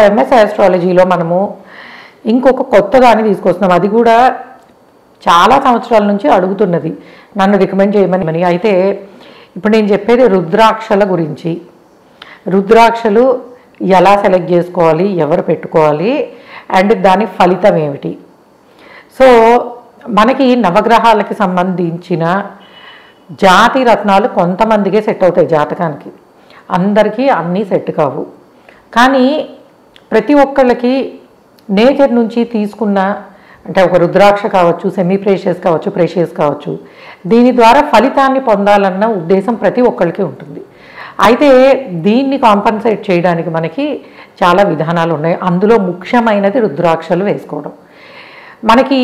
MS ఆస్ట్రాలజీలో మనము ఇంకొక కొత్త దాన్ని తీసుకొస్తున్నాం. అది కూడా చాలా సంవత్సరాల నుంచి అడుగుతున్నది నన్ను రికమెండ్ చేయమని. అయితే ఇప్పుడు నేను చెప్పేది రుద్రాక్షల గురించి. రుద్రాక్షలు ఎలా సెలెక్ట్ చేసుకోవాలి, ఎవరు పెట్టుకోవాలి, అండ్ దాని ఫలితం ఏమిటి. సో మనకి నవగ్రహాలకి సంబంధించిన జాతి రత్నాలు కొంతమందికే సెట్ అవుతాయి జాతకానికి, అందరికీ అన్నీ సెట్ కావు. కానీ ప్రతి ఒక్కళ్ళకి నేచర్ నుంచి తీసుకున్న అంటే ఒక రుద్రాక్ష కావచ్చు, సెమీ ప్రేషియస్ కావచ్చు, ప్రేషియస్ కావచ్చు, దీని ద్వారా ఫలితాన్ని పొందాలన్న ఉద్దేశం ప్రతి ఒక్కరికి ఉంటుంది. అయితే దీన్ని కాంపన్సేట్ చేయడానికి మనకి చాలా విధానాలు ఉన్నాయి. అందులో ముఖ్యమైనది రుద్రాక్షలు వేసుకోవడం. మనకి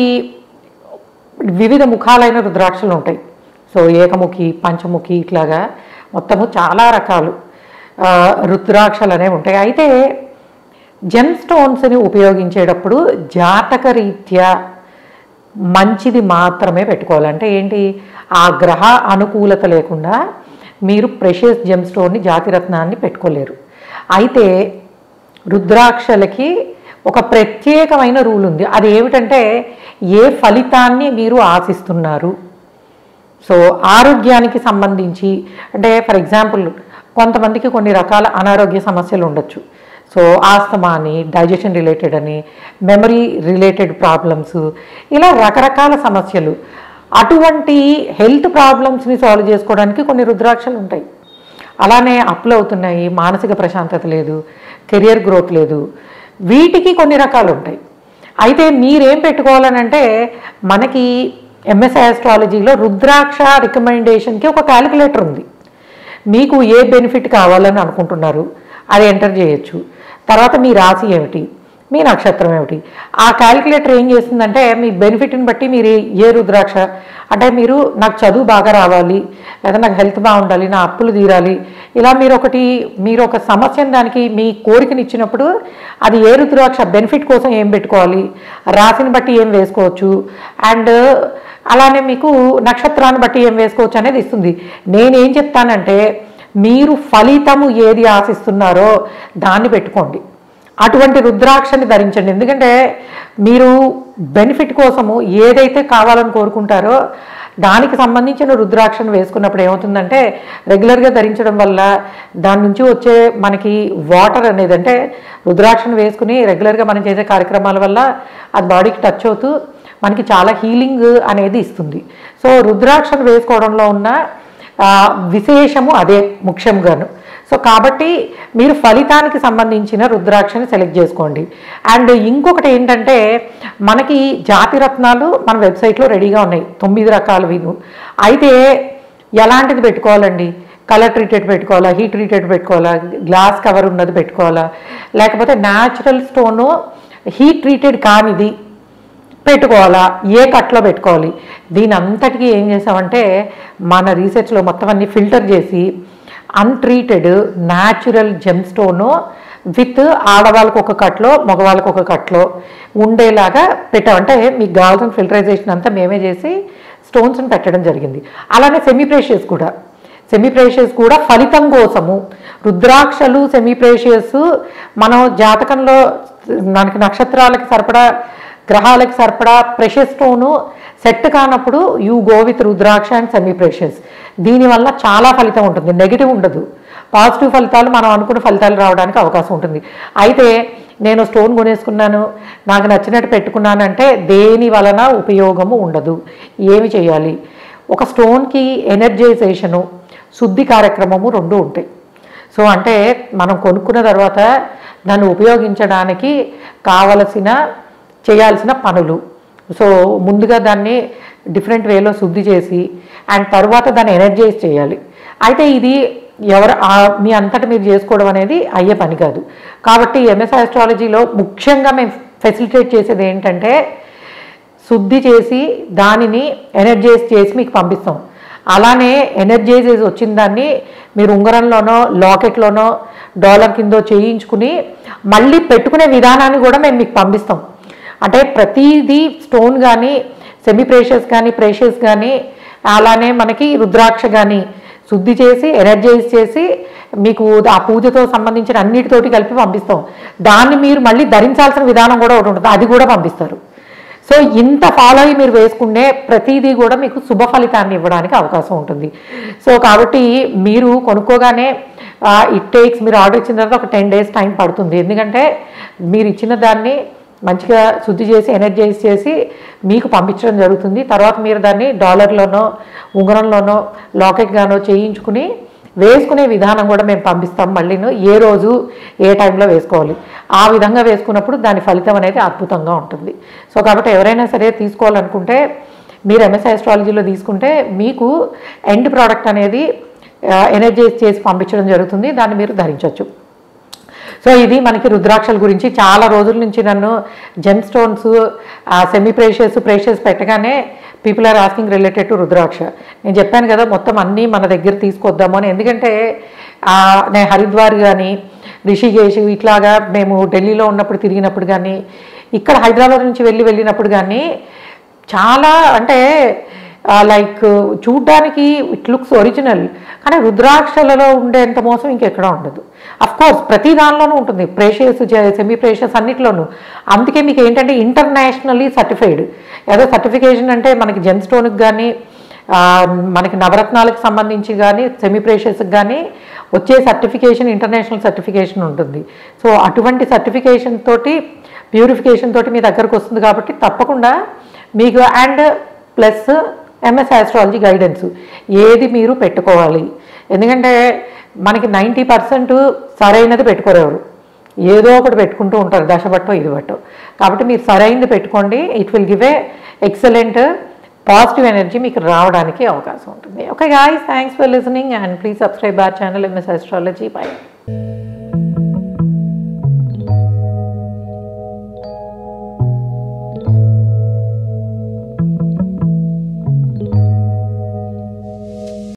వివిధ ముఖాలైన రుద్రాక్షలు ఉంటాయి. సో ఏకముఖి, పంచముఖి, ఇట్లాగా మొత్తము చాలా రకాలు రుద్రాక్షలు అనేవి ఉంటాయి. అయితే జెమ్ స్టోన్స్ని ఉపయోగించేటప్పుడు జాతక రీత్యా మంచిది మాత్రమే పెట్టుకోవాలంటే ఏంటి, ఆ గ్రహ అనుకూలత లేకుండా మీరు ప్రెషియస్ జెమ్ స్టోన్ని, జాతిరత్నాన్ని పెట్టుకోలేరు. అయితే రుద్రాక్షలకి ఒక ప్రత్యేకమైన రూల్ ఉంది. అది ఏమిటంటే ఏ ఫలితాన్ని మీరు ఆశిస్తున్నారు. సో ఆరోగ్యానికి సంబంధించి అంటే ఫర్ ఎగ్జాంపుల్ కొంతమందికి కొన్ని రకాల అనారోగ్య సమస్యలు ఉండొచ్చు. సో ఆస్తమా అని, డైజెషన్ రిలేటెడ్ అని, మెమరీ రిలేటెడ్ ప్రాబ్లమ్స్, ఇలా రకరకాల సమస్యలు. అటువంటి హెల్త్ ప్రాబ్లమ్స్ని సాల్వ్ చేసుకోవడానికి కొన్ని రుద్రాక్షలు ఉంటాయి. అలానే అప్పులు అవుతున్నాయి, మానసిక ప్రశాంతత లేదు, కెరియర్ గ్రోత్ లేదు, వీటికి కొన్ని రకాలు ఉంటాయి. అయితే మీరేం పెట్టుకోవాలనంటే మనకి ఎంఎస్ ఆస్ట్రాలజీలో రుద్రాక్ష రికమెండేషన్కి ఒక క్యాలిక్యులేటర్ ఉంది. మీకు ఏ బెనిఫిట్ కావాలని అనుకుంటున్నారు అది ఎంటర్ చేయొచ్చు. తర్వాత మీ రాశి ఏమిటి, మీ నక్షత్రం ఏమిటి, ఆ క్యాలిక్యులేటర్ ఏం చేస్తుందంటే మీ బెనిఫిట్ని బట్టి మీరు ఏ రుద్రాక్ష అంటే మీరు నాకు చదువు బాగా రావాలి, లేదా నాకు హెల్త్ బాగుండాలి, నా అప్పులు తీరాలి, ఇలా మీరు ఒక సమస్యను దానికి మీ కోరికని ఇచ్చినప్పుడు అది ఏ రుద్రాక్ష బెనిఫిట్ కోసం ఏం పెట్టుకోవాలి, రాశిని బట్టి ఏం వేసుకోవచ్చు, అండ్ అలానే మీకు నక్షత్రాన్ని బట్టి ఏం వేసుకోవచ్చు అనేది ఇస్తుంది. నేనేం చెప్తానంటే మీరు ఫలితము ఏది ఆశిస్తున్నారో దాన్ని పెట్టుకోండి, అటువంటి రుద్రాక్షని ధరించండి. ఎందుకంటే మీరు బెనిఫిట్ కోసము ఏదైతే కావాలని కోరుకుంటారో దానికి సంబంధించిన రుద్రాక్షను వేసుకున్నప్పుడు ఏమవుతుందంటే రెగ్యులర్గా ధరించడం వల్ల దాని నుంచి వచ్చే మనకి వాటర్ అనేది అంటే రుద్రాక్షను వేసుకుని రెగ్యులర్గా మనం చేసే కార్యక్రమాల వల్ల అది బాడీకి టచ్ అవుతూ మనకి చాలా హీలింగ్ అనేది ఇస్తుంది. సో రుద్రాక్షను వేసుకోవడంలో ఉన్న విశేషము అదే ముఖ్యంగాను. సో కాబట్టి మీరు ఫలితానికి సంబంధించిన రుద్రాక్షని సెలెక్ట్ చేసుకోండి. అండ్ ఇంకొకటి ఏంటంటే మనకి జాతి రత్నాలు మన వెబ్సైట్లో రెడీగా ఉన్నాయి 9 రకాలు విను. అయితే ఎలాంటిది పెట్టుకోవాలండి, కలర్ ట్రీటెడ్ పెట్టుకోవాలా, హీట్ ట్రీటెడ్ పెట్టుకోవాలా, గ్లాస్ కవర్ ఉన్నది పెట్టుకోవాలా, లేకపోతే న్యాచురల్ స్టోను హీట్ ట్రీటెడ్ కానిది పెట్టుకోవాలా, ఏ కట్లో పెట్టుకోవాలి. దీని అంతటికీ ఏం చేసామంటే మన రీసెర్చ్లో మొత్తం అన్ని ఫిల్టర్ చేసి untreated natural gem stone with ఆడవాళ్ళకు ఒక కట్లో, మగవాళ్ళకు ఒక కట్లో ఉండేలాగా పెట్టామంటే మీకు కావాల్సిన ఫిల్టరైజేషన్ అంతా మేమే చేసి స్టోన్స్ని పెట్టడం జరిగింది. అలానే సెమీ ప్రేషియస్ కూడా ఫలితం కోసము రుద్రాక్షలు, సెమీ ప్రేషియస్ మనం జాతకంలో మనకి నక్షత్రాలకి సరిపడా, గ్రహాలకి సరిపడా ప్రెషియస్ స్టోను సెట్ కానప్పుడు you go with rudraksha and semi precious. దీనివల్ల చాలా ఫలితం ఉంటుంది, నెగిటివ్ ఉండదు, పాజిటివ్ ఫలితాలు మనం అనుకున్న ఫలితాలు రావడానికి అవకాశం ఉంటుంది. అయితే నేను స్టోన్ కొనేసుకున్నాను, నాకు నచ్చినట్టు పెట్టుకున్నానంటే దేని వలన ఉపయోగము ఉండదు. ఏమి చేయాలి, ఒక స్టోన్కి ఎనర్జైజేషను, శుద్ధి కార్యక్రమము 2 ఉంటాయి. సో అంటే మనం కొనుక్కున్న తర్వాత దాన్ని ఉపయోగించడానికి చేయాల్సిన పనులు. సో ముందుగా దాన్ని డిఫరెంట్ వేలో శుద్ధి చేసి అండ్ తర్వాత దాన్ని ఎనర్జైజ్ చేయాలి. అయితే ఇది మీ అంతటా మీరు చేసుకోవడం అనేది అయ్యే పని కాదు. కాబట్టి ఎంఎస్ ఆస్ట్రాలజీలో ముఖ్యంగా మేము ఫెసిలిటేట్ చేసేది ఏంటంటే శుద్ధి చేసి దానిని ఎనర్జైజ్ చేసి మీకు పంపిస్తాం. అలానే ఎనర్జైజ్ వచ్చిన దాన్ని మీరు ఉంగరంలోనో, లాకెట్లోనో, డాలర్ కిందో చేయించుకుని మళ్ళీ పెట్టుకునే విధానాన్ని కూడా మేము మీకు పంపిస్తాం. అంటే ప్రతిదీ స్టోన్ కానీ, సెమీ ప్రేషియస్ కానీ, ప్రేషియస్ కానీ, అలానే మనకి రుద్రాక్ష కానీ శుద్ధి చేసి ఎనర్జైజ్ చేసి మీకు ఆ పూజతో సంబంధించిన అన్నిటితోటి కలిపి పంపిస్తాం. దాన్ని మీరు మళ్ళీ ధరించాల్సిన విధానం కూడా ఒకటి ఉంటుంది, అది కూడా పంపిస్తారు. సో ఇంత ఫాలో అయ్యి మీరు వేసుకునే ప్రతిదీ కూడా మీకు శుభ ఫలితాన్ని ఇవ్వడానికి అవకాశం ఉంటుంది. సో కాబట్టి మీరు కొనుక్కోగానే ఇట్ టేక్స్, మీరు ఆర్డర్ ఇచ్చిన తర్వాత ఒక 10 days టైం పడుతుంది. ఎందుకంటే మీరు ఇచ్చిన దాన్ని మంచిగా శుద్ధి చేసి ఎనర్జైజ్ చేసి మీకు పంపించడం జరుగుతుంది. తర్వాత మీరు దాన్ని డాలర్లోనో ఉంగరంలోనో లాకెట్గానో చేయించుకుని వేసుకునే విధానం కూడా మేము పంపిస్తాం. మళ్ళీను ఏ రోజు ఏ టైంలో వేసుకోవాలి ఆ విధంగా వేసుకున్నప్పుడు దాని ఫలితం అనేది అద్భుతంగా ఉంటుంది. సో కాబట్టి ఎవరైనా సరే తీసుకోవాలనుకుంటే మీరు ఎంఎస్ ఆస్ట్రాలజీలో తీసుకుంటే మీకు ఎండ్ ప్రోడక్ట్ అనేది ఎనర్జైజ్ చేసి పంపించడం జరుగుతుంది, దాన్ని మీరు ధరించవచ్చు. సో ఇది మనకి రుద్రాక్షల గురించి. చాలా రోజుల నుంచి నన్ను జెమ్ స్టోన్స్, సెమీ ప్రేషియస్ పెట్టగానే people are asking related to rudraksha. నేను చెప్పాను కదా మొత్తం అన్నీ మన దగ్గర తీసుకొద్దాము అని. ఎందుకంటే నేను హరిద్వార్ కానీ రిషికేశ్ ఇట్లాగా మేము ఢిల్లీలో ఉన్నప్పుడు తిరిగినప్పుడు కానీ ఇక్కడ హైదరాబాద్ నుంచి వెళ్ళినప్పుడు కానీ చాలా అంటే లైక్ చూడ్డానికి ఇట్ లుక్స్ ఒరిజినల్, కానీ రుద్రాక్షలలో ఉండేంత మోసం ఇంకెక్కడ ఉండదు. అఫ్కోర్స్ ప్రతి దానిలోనూ ఉంటుంది, ప్రేషియస్ సెమీ ప్రేషియస్ అన్నిట్లోనూ. అందుకే మీకు ఏంటంటే ఇంటర్నేషనల్లీ సర్టిఫైడ్. ఏదో సర్టిఫికేషన్ అంటే మనకి జెమ్ స్టోన్కి కానీ మనకి నవరత్నాలకు సంబంధించి కానీ సెమీ ప్రేషియస్కి కానీ వచ్చే సర్టిఫికేషన్ ఇంటర్నేషనల్ సర్టిఫికేషన్ ఉంటుంది. సో అటువంటి సర్టిఫికేషన్ తోటి ప్యూరిఫికేషన్ తోటి మీ దగ్గరకు వస్తుంది. కాబట్టి తప్పకుండా మీకు and plus MS astrology guidance ఏది మీరు పెట్టుకోవాలి. ఎందుకంటే మనకి 90% సరైనది పెట్టుకోరు ఎవరు, ఏదో ఒకటి పెట్టుకుంటూ ఉంటారు, దశ బట్టో ఇది బట్టో. కాబట్టి మీరు సరైనది పెట్టుకోండి, it will give a excellent positive energy మీకు రావడానికి అవకాశం ఉంటుంది. Okay guys, thanks for listening and please subscribe our channel MS astrology. By.